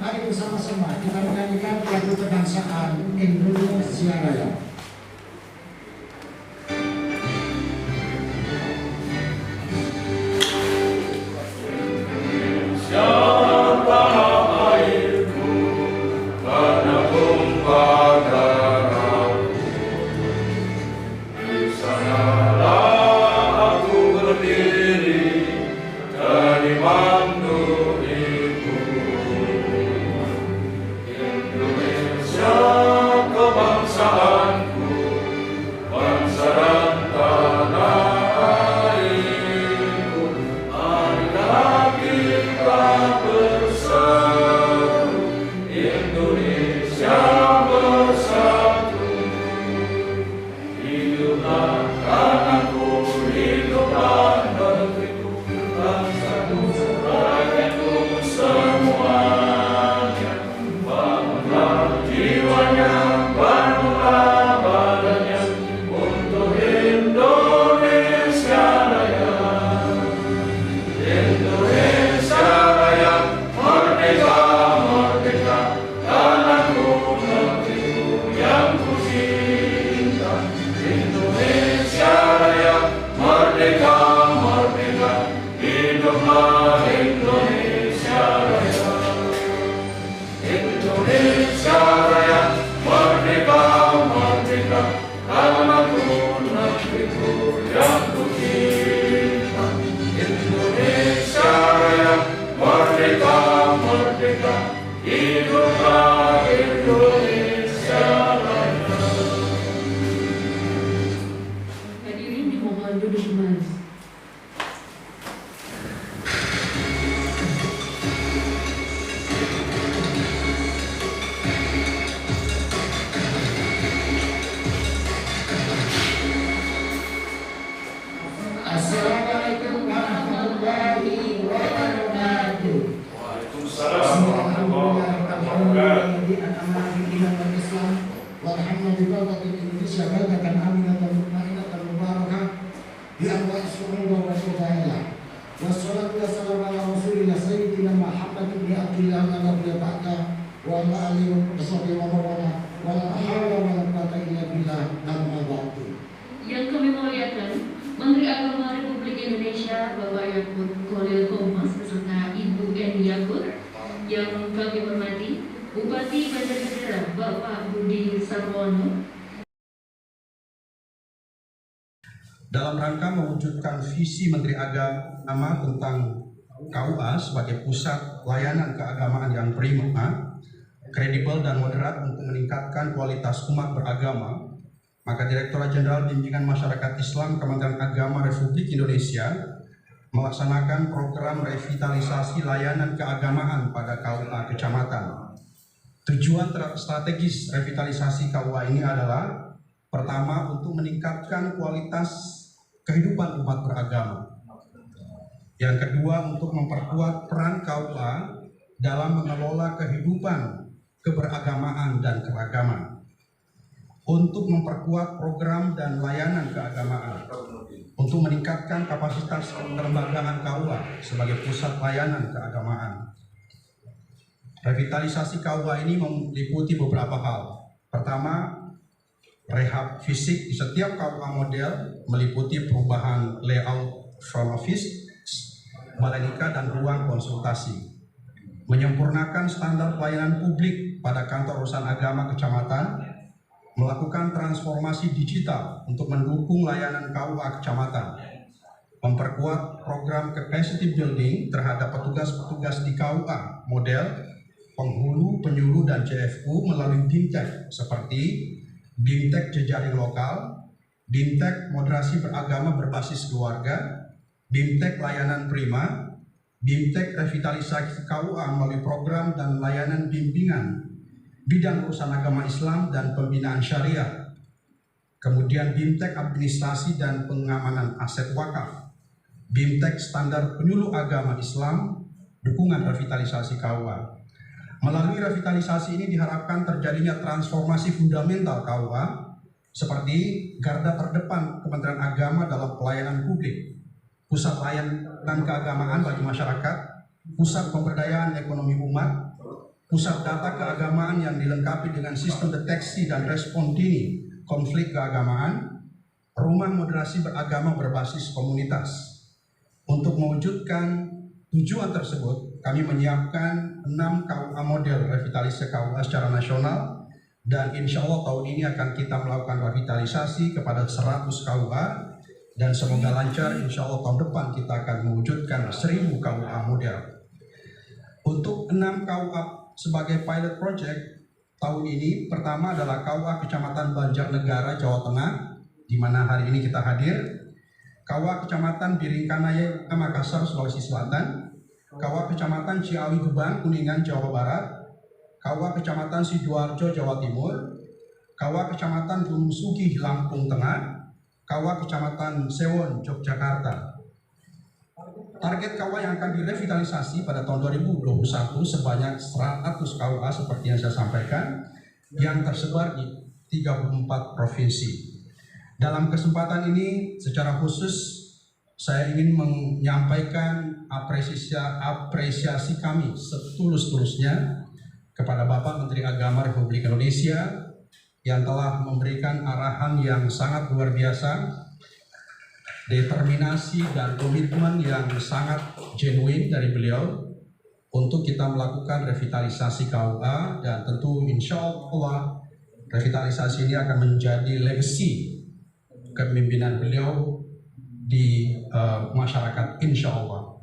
Mari bersama-sama kita menyanyikan lagu kebangsaan Indonesia Raya. Assalamualaikum warahmatullahi wabarakatuh. Waalaikumsalam warahmatullahi wabarakatuh. Indonesia baldatan aminatan mutmainatan mubarakah bi anwa'i syuhur wa syuhailah. Wassalatu wassalamu ala Rasulillah sayyidina Muhammad ibn Abdillah wa nabiyya ba'da wa ala alihi wa sahbihi wa mawala wa la hawla wa la quwwata illa billah amma ba'du. Yang kami muliakan Menteri Agama Republik Indonesia Bapak Yakut Khalil Qomas beserta Ibu Eni Yakut, yang kami hormati Bupati Banjarnegara Bapak Budi Sarwono. Dalam rangka mewujudkan visi Menteri Agama tentang KUA sebagai pusat layanan keagamaan yang prima, kredibel dan moderat untuk meningkatkan kualitas umat beragama, maka Direktorat Jenderal Bimbingan Masyarakat Islam Kementerian Agama Republik Indonesia melaksanakan program revitalisasi layanan keagamaan pada KUA kecamatan. Tujuan strategis revitalisasi KUA ini adalah pertama, untuk meningkatkan kualitas kehidupan umat beragama. Yang kedua, untuk memperkuat peran KUA dalam mengelola kehidupan keberagamaan dan keragaman. Untuk memperkuat program dan layanan keagamaan. Untuk meningkatkan kapasitas kelembagaan KUA sebagai pusat layanan keagamaan. Revitalisasi KUA ini meliputi beberapa hal. Pertama, rehab fisik di setiap KUA model meliputi perubahan layout front office, balai nikah dan ruang konsultasi. Menyempurnakan standar pelayanan publik pada kantor urusan agama kecamatan, melakukan transformasi digital untuk mendukung layanan KUA kecamatan, memperkuat program capacity building terhadap petugas-petugas di KUA model, penghulu, penyuluh, dan CFU melalui BIMTEK seperti BIMTEK jejaring lokal, BIMTEK moderasi beragama berbasis keluarga, BIMTEK layanan prima, BIMTEK revitalisasi KUA melalui program dan layanan bimbingan bidang urusan agama Islam dan pembinaan syariah, kemudian BIMTEK administrasi dan pengamanan aset wakaf, BIMTEK standar penyuluh agama Islam, dukungan revitalisasi KUA. Melalui revitalisasi ini diharapkan terjadinya transformasi fundamental KUA seperti garda terdepan Kementerian Agama dalam pelayanan publik, pusat layanan keagamaan bagi masyarakat, pusat pemberdayaan ekonomi umat, pusat data keagamaan yang dilengkapi dengan sistem deteksi dan respon dini konflik keagamaan, rumah moderasi beragama berbasis komunitas. Untuk mewujudkan tujuan tersebut, kami menyiapkan 6 KUA model revitalisasi KUA secara nasional, dan insya Allah tahun ini akan kita melakukan revitalisasi kepada 100 KUA, dan semoga lancar. Insya Allah tahun depan kita akan mewujudkan 1000 KUA model. Untuk 6 KUA sebagai pilot project tahun ini, pertama adalah KUA Kecamatan Banjarnegara, Jawa Tengah, di mana hari ini kita hadir. KUA Kecamatan Biringkanaya, Makassar, Sulawesi Selatan. KUA Kecamatan Ciawi Gebang, Kuningan, Jawa Barat. KUA Kecamatan Sidoarjo, Jawa Timur. KUA Kecamatan Gunung Sugih, Lampung Tengah. KUA Kecamatan Sewon, Yogyakarta. Target KUA yang akan direvitalisasi pada tahun 2021 sebanyak 100 KUA seperti yang saya sampaikan, yang tersebar di 34 provinsi. Dalam kesempatan ini secara khusus saya ingin menyampaikan apresiasi kami setulus-tulusnya kepada Bapak Menteri Agama Republik Indonesia yang telah memberikan arahan yang sangat luar biasa, determinasi dan komitmen yang sangat genuine dari beliau untuk kita melakukan revitalisasi KUA, dan tentu insya Allah revitalisasi ini akan menjadi legacy kepemimpinan beliau di masyarakat, insya Allah.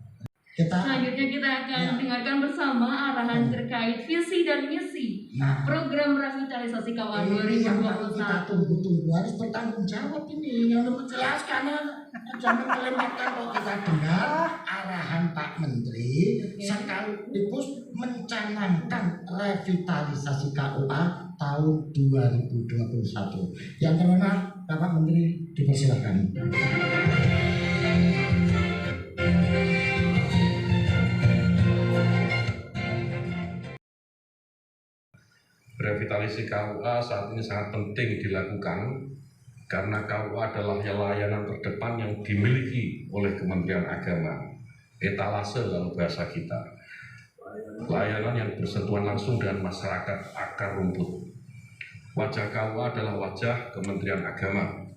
Selanjutnya kita akan dengarkan bersama arahan terkait visi dan misi program revitalisasi KUA 2021. Kita tunggu-tunggu, harus bertanggung jawab ini, yang menjelaskan, jangan melemparkan. Kalau kita dengar arahan Pak Menteri sekaligus mencanangkan revitalisasi KUA tahun 2021. Yang kemana Bapak Menteri, dipersilakan. Revitalisasi KUA saat ini sangat penting dilakukan karena KUA adalah layanan terdepan yang dimiliki oleh Kementerian Agama, etalase dalam bahasa kita, layanan yang bersentuhan langsung dengan masyarakat akar rumput. Wajah KUA adalah wajah Kementerian Agama.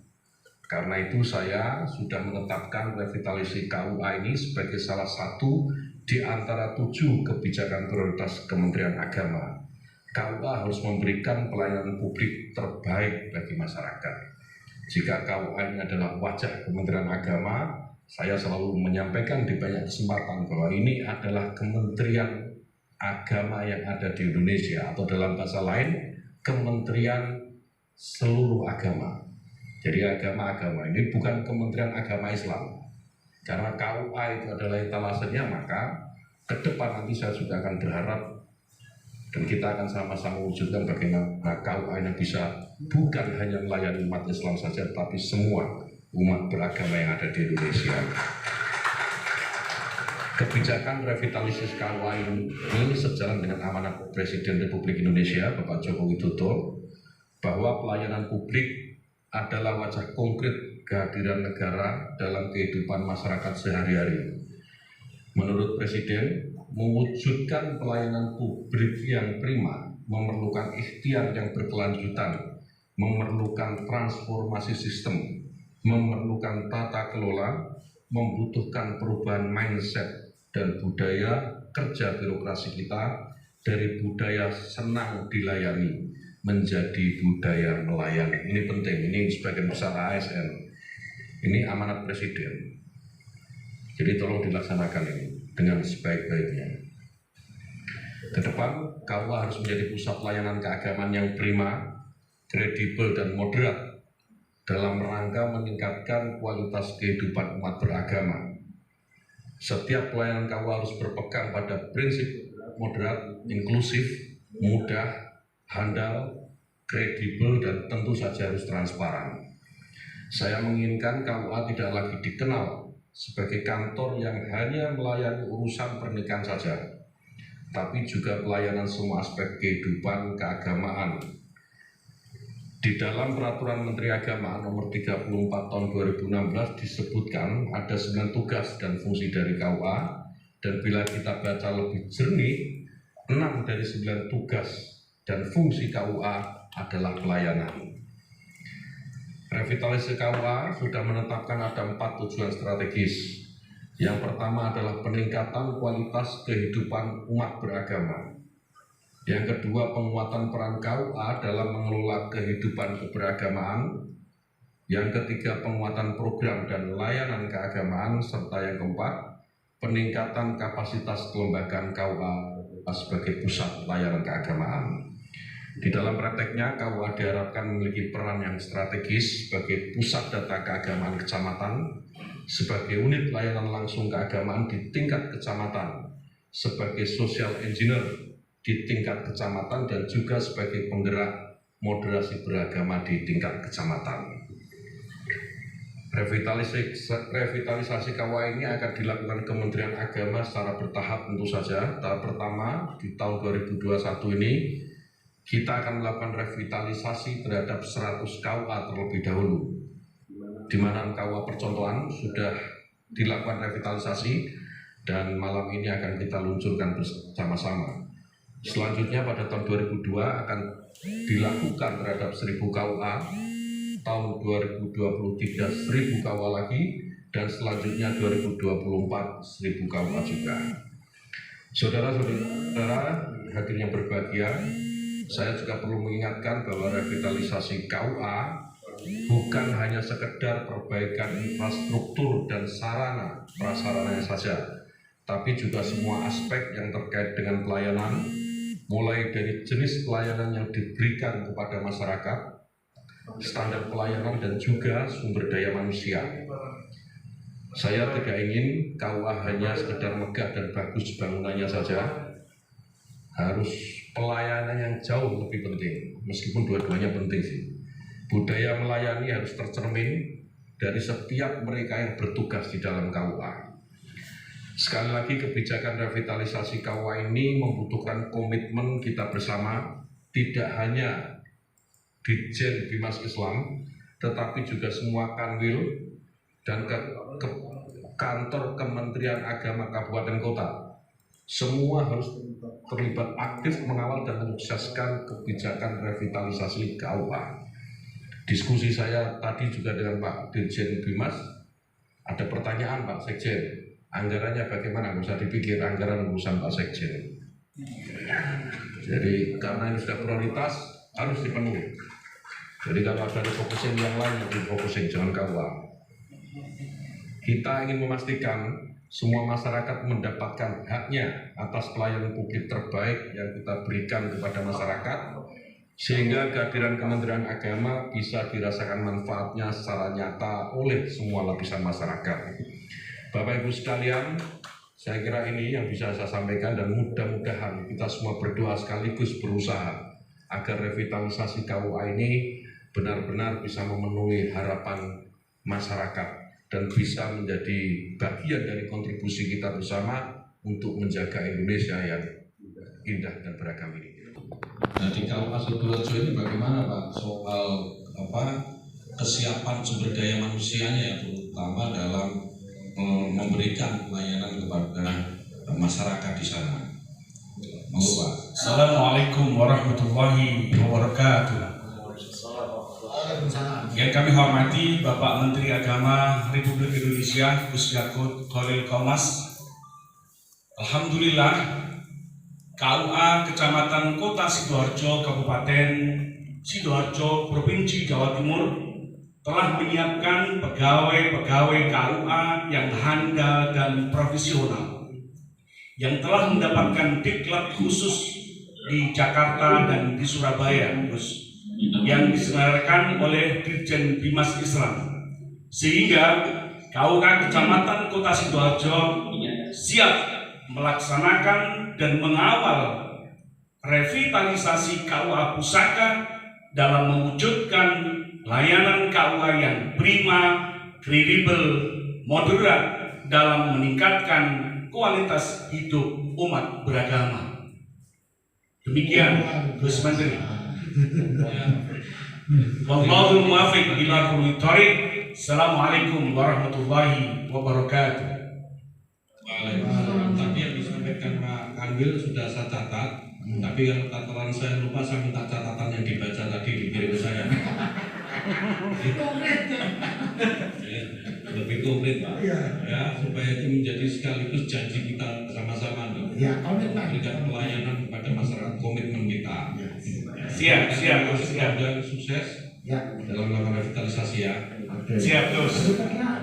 Karena itu saya sudah menetapkan revitalisasi KUA ini sebagai salah satu di antara 7 kebijakan prioritas Kementerian Agama. KUA harus memberikan pelayanan publik terbaik bagi masyarakat. Jika KUA ini adalah wajah Kementerian Agama, saya selalu menyampaikan di banyak kesempatan bahwa ini adalah Kementerian Agama yang ada di Indonesia, atau dalam bahasa lain, Kementerian seluruh agama. Jadi agama-agama ini bukan Kementerian Agama Islam. Karena KUA itu adalah etalasenya, maka ke depan nanti saya juga akan berharap dan kita akan sama-sama wujudkan bagaimana KUA yang bisa bukan hanya melayani umat Islam saja, tapi semua umat beragama yang ada di Indonesia. Kebijakan revitalisasi KUA ini sejalan dengan amanat Presiden Republik Indonesia Bapak Joko Widodo bahwa pelayanan publik adalah wajah konkret kehadiran negara dalam kehidupan masyarakat sehari-hari. Menurut Presiden, mewujudkan pelayanan publik yang prima memerlukan ikhtiar yang berkelanjutan, memerlukan transformasi sistem, memerlukan tata kelola, membutuhkan perubahan mindset dan budaya kerja birokrasi kita dari budaya senang dilayani menjadi budaya melayani. Ini penting, ini sebagian besar ASN. Ini amanat Presiden. Jadi tolong dilaksanakan ini dengan sebaik-baiknya. Ke depan, KUA harus menjadi pusat layanan keagamaan yang prima, kredibel dan moderat dalam rangka meningkatkan kualitas kehidupan umat beragama. Setiap pelayanan KUA harus berpegang pada prinsip moderat, inklusif, mudah, handal, kredibel, dan tentu saja harus transparan. Saya menginginkan KUA tidak lagi dikenal sebagai kantor yang hanya melayani urusan pernikahan saja, tapi juga pelayanan semua aspek kehidupan keagamaan. Di dalam Peraturan Menteri Agama Nomor 34 Tahun 2016 disebutkan ada 9 tugas dan fungsi dari KUA, dan bila kita baca lebih jernih, 6 dari 9 tugas dan fungsi KUA adalah pelayanan. Revitalisasi KUA sudah menetapkan ada 4 tujuan strategis. Yang pertama adalah peningkatan kualitas kehidupan umat beragama. Yang kedua, penguatan peran KUA dalam mengelola kehidupan keberagamaan. Yang ketiga, penguatan program dan layanan keagamaan. Serta yang keempat, peningkatan kapasitas kelembagaan KUA sebagai pusat layanan keagamaan. Di dalam prakteknya, KUA diharapkan memiliki peran yang strategis sebagai pusat data keagamaan kecamatan, sebagai unit layanan langsung keagamaan di tingkat kecamatan, sebagai social engineer di tingkat kecamatan, dan juga sebagai penggerak moderasi beragama di tingkat kecamatan. Revitalisasi KUA ini akan dilakukan Kementerian Agama secara bertahap tentu saja. Tahap pertama di tahun 2021 ini kita akan melakukan revitalisasi terhadap 100 KUA terlebih dahulu, di mana KUA percontohan sudah dilakukan revitalisasi dan malam ini akan kita luncurkan bersama-sama. Selanjutnya pada tahun 2002 akan dilakukan terhadap 1000 KUA, tahun 2023 1000 KUA lagi, dan selanjutnya 2024 1000 KUA juga. Saudara-saudara hadirin yang berbahagia, saya juga perlu mengingatkan bahwa revitalisasi KUA bukan hanya sekedar perbaikan infrastruktur dan sarana prasarananya saja, tapi juga semua aspek yang terkait dengan pelayanan, mulai dari jenis pelayanan yang diberikan kepada masyarakat, standar pelayanan, dan juga sumber daya manusia. Saya tidak ingin KUA hanya sekedar megah dan bagus bangunannya saja, harus pelayanan yang jauh lebih penting, meskipun dua-duanya penting sih. Budaya melayani harus tercermin dari setiap mereka yang bertugas di dalam KUA. Sekali lagi, kebijakan revitalisasi KUA ini membutuhkan komitmen kita bersama, tidak hanya Ditjen Bimas Islam, tetapi juga semua kanwil dan kantor Kementerian Agama Kabupaten Kota. Semua harus terlibat aktif mengawal dan menyukseskan kebijakan revitalisasi KUA. Diskusi saya tadi juga dengan Pak Dirjen Bimas, ada pertanyaan Pak Sekjen, anggarannya bagaimana? Nggak usah dipikir, anggaran urusan Pak Sekjen. Jadi karena ini sudah prioritas, harus dipenuhi. Jadi kalau ada refocusing yang lain, yang refocusing, jangan KUA. Kita ingin memastikan semua masyarakat mendapatkan haknya atas pelayanan publik terbaik yang kita berikan kepada masyarakat, sehingga kehadiran Kementerian Agama bisa dirasakan manfaatnya secara nyata oleh semua lapisan masyarakat. Bapak Ibu sekalian, saya kira ini yang bisa saya sampaikan, dan mudah-mudahan kita semua berdoa sekaligus berusaha agar revitalisasi KUA ini benar-benar bisa memenuhi harapan masyarakat dan bisa menjadi bagian dari kontribusi kita bersama untuk menjaga Indonesia yang indah dan beragam ini. Nah, di KUA Sidoarjo ini bagaimana Pak soal kesiapan sumber daya manusianya, terutama dalam memberikan pelayanan kepada masyarakat di sana? Monggo Pak. Assalamualaikum warahmatullahi wabarakatuh. Yang kami hormati Bapak Menteri Agama Republik Indonesia Gus Yakut Khalil Qomas. Alhamdulillah, KUA Kecamatan Kota Sidoarjo, Kabupaten Sidoarjo, Provinsi Jawa Timur telah menyiapkan pegawai-pegawai KUA yang handal dan profesional, yang telah mendapatkan diklat khusus di Jakarta dan di Surabaya, yang diselenggarakan oleh Ditjen Bimas Islam, sehingga KUA Kecamatan Kota Sidoarjo siap melaksanakan dan mengawal revitalisasi KUA Pusaka dalam mewujudkan layanan KUA yang prima, kredibel, moderat dalam meningkatkan kualitas hidup umat beragama. Demikian Gus Menteri. Wallahul muwaffiq ila aqwamit thoriq. Assalamualaikum warahmatullahi wabarakatuh. Waalaikumsalam. Tadi yang disampaikan Pak panggil sudah saya catat, tapi kalau catatan saya lupa, saya minta catatan yang dibaca tadi dikirim ke saya. Lebih konkret Pak, ya, supaya itu menjadi sekaligus janji kita sama-sama nih. Ya, komitmen. Memberikan pelayanan kepada masyarakat, komitmen kita. Siap, Dan sukses Ya. dalam melakukan revitalisasi ya. Oke. siap, Gus. Berikutnya